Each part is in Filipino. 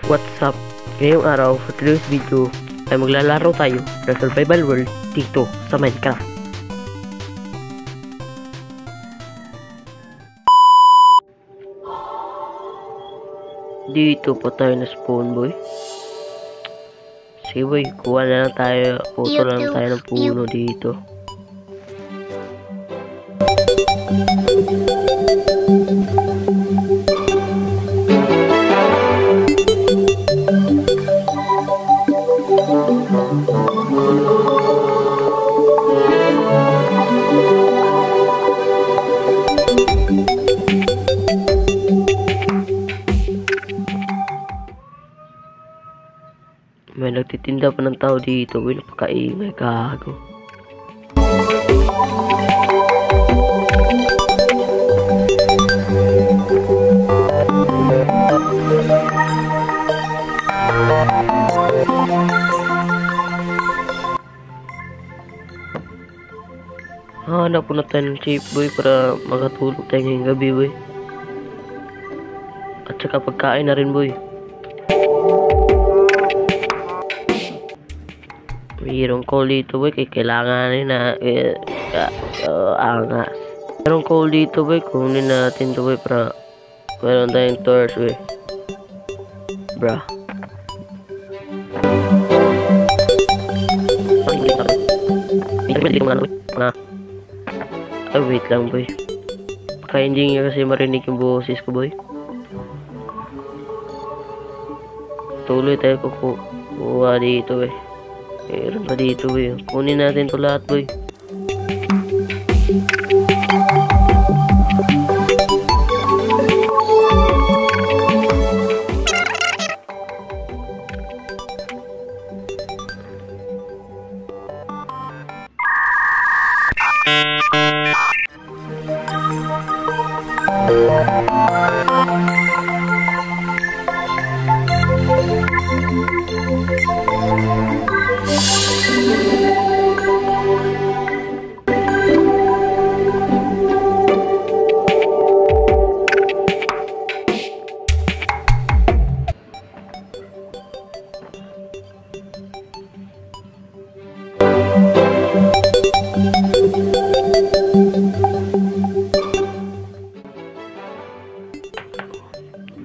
What's up? Ngayong araw, for today's video, ay maglalaro tayo ng survival world dito sa Minecraft. Dito po tayo na spawn boy. Sige boy, kuha na lang tayo, photo lang tayo ng puno dito. May nagtitinda pa ng tao dito, boy. Napakaingay, gago. Hanap po na tayo ng shape, boy, para makatulog tayo ngayong gabi, boy. At saka pagkain na rin, boy. Mayroong coal dito, boy, kailangan na angas. Mayroong coal dito, boy, kunin natin to, boy, para meron tayong torch, boy. Bra. Ay, wait lang, boy. Baka hindi nga kasi marinig yung boses ko, boy. Tuloy tayo kukuha dito, boy. Meron pa dito, boy. Kunin natin to lahat, boy.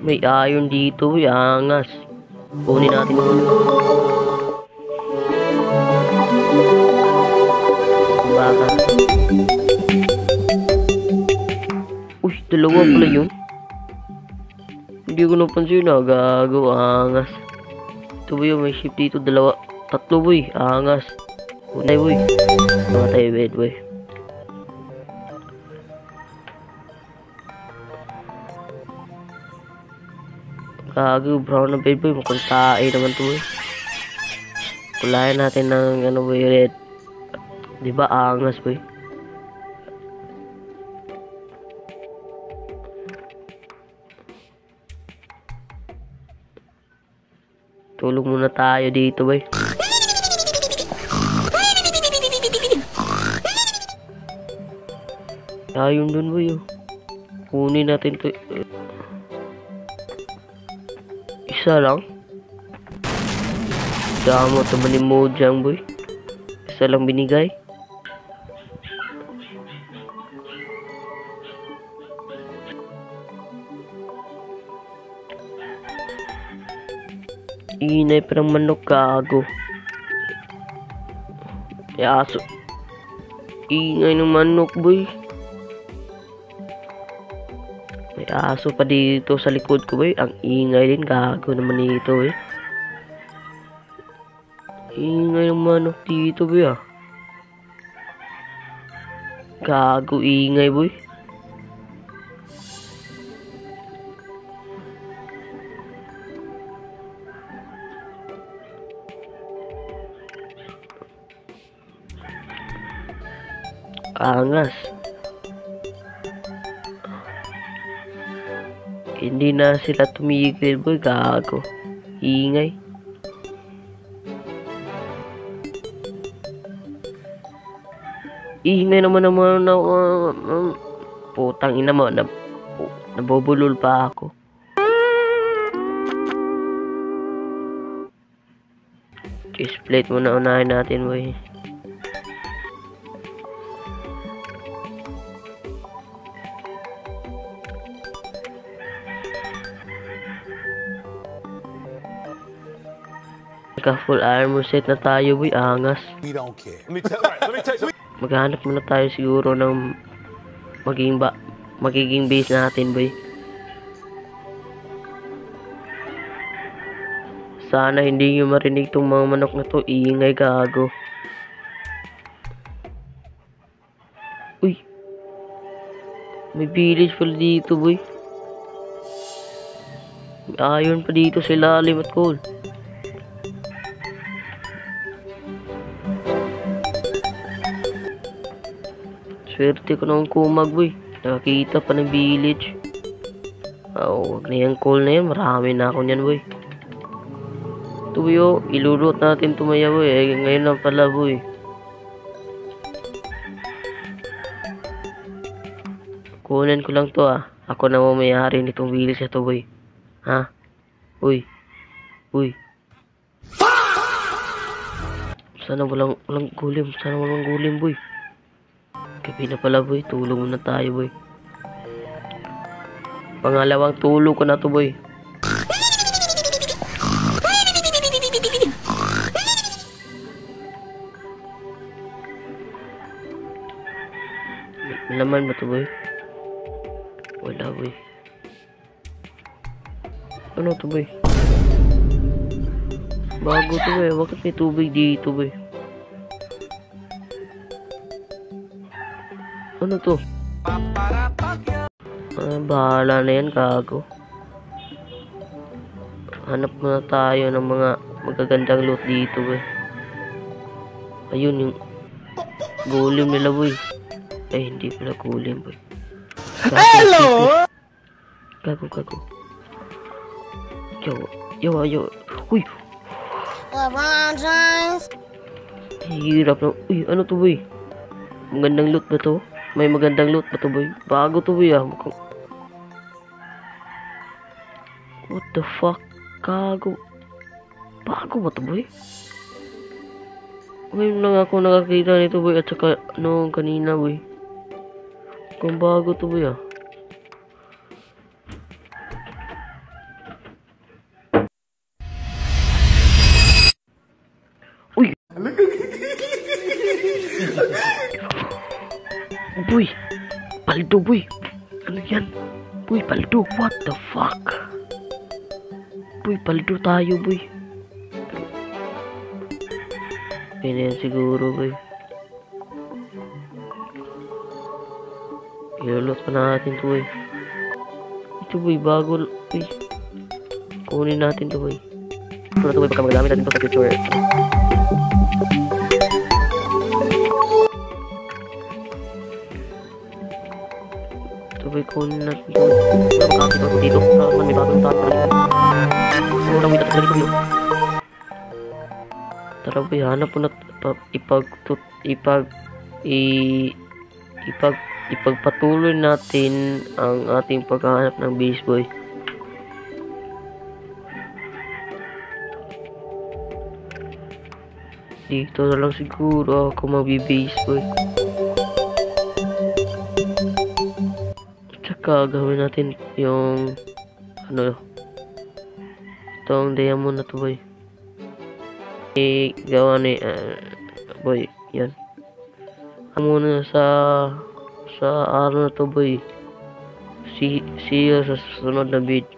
May iron dito, boy. Angas. Kunin natin. Baka. Uy, dalawa pala yun. Hindi ko napansin na. Gago, angas. Ito, boy, may ship dito. Dalawa. Tatlo, boy. Angas. Kunay, boy. Namatay, bed, boy. Gago, brown na bed, boy. Mukhang tae naman to, boy. Kulayan natin ng ano, boy, red. Diba, angas, boy. Tulog muna tayo dito, boy. Ayun dun, boy. Kunin natin to. Isa lang. Damo naman ni Mojang, boy. Isa lang binigay. Inay pa ng manok, gago. Aso. Ingay ng manok, boy. May aso pa dito sa likod ko, boy. Ang ingay din, gago naman nito, boy. Ingay ng manok dito, boy, ah. Gago, ingay, boy. Angas. Hindi na sila tumigil, boy. Gago. Ingay. Ingay naman putang ina mo. Nabubulol pa ako. Chest plate muna unahin natin, boy. Naka full armor set na tayo, boy. Angas. We don't care. Maghanap muna tayo siguro ng magiging base natin, boy. Sana hindi nyo marinig tong mga manok na to. Iingay, gago. Uy. May village pala dito, boy. May iron pa dito sa ilalim at coal. Swerte ko ng kumag, boy. Nakakita pa ng village. Wag na yung coal na yan. Marami na ako niyan, boy. Ito, boy, oh. Ilurot natin tumaya, boy. Ngayon lang pala, boy. Kunin ko lang to, ah. Ako na mamayari nitong village na to, boy. Ha? Uy. Uy. Sana walang gulim. Sana walang gulim, boy. Gabi na pala, boy. Tulog muna tayo, boy. Pangalawang tulog ko na to, boy. May laman ba to, boy? Wala, boy. Ano to, boy? Bago to, boy. Bakit may tubig dito, boy? Ano to? Bahala na yan, gago. Hanap muna tayo ng mga magagandang loot dito, boy. Ayun yung golem nila, boy. Ay, hindi pala golem, boy. Hello! Gago. Yo. Uy! LeBron James. Hirap na. Uy, ano to, boy? Magandang loot ba to? May magandang loot ba to, boy? Bago to, boy, ah. What the fuck? Gago. Bago ba to, boy? Ngayon lang ako nakakita nito, boy. At saka, kanina, boy. Kung bago to, boy, ah. Uy! Boy! Paldo, boy! Ano yan? Boy, paldo! What the fuck? Boy, paldo tayo, boy. Yan siguro, boy. Ilulot pa natin to, boy. Ito, boy, bago, boy. Kunin natin to, boy. Ito na to, boy, baka magagamit natin to sa future. Ito, boy, kunin natin to. Wala, makakita ko dito. May bagong tato rin. Wala, wait, at dito, boy. Tara, boy, hanap po na ipagpatuloy natin ang ating paghahanap ng base, boy. Dito na lang siguro ako magbibase, boy. Tsaka gawin natin yung itong diamond na to, boy. Gawa ni boy, yan. Muna sa araw na to, boy. See you sa susunod na video.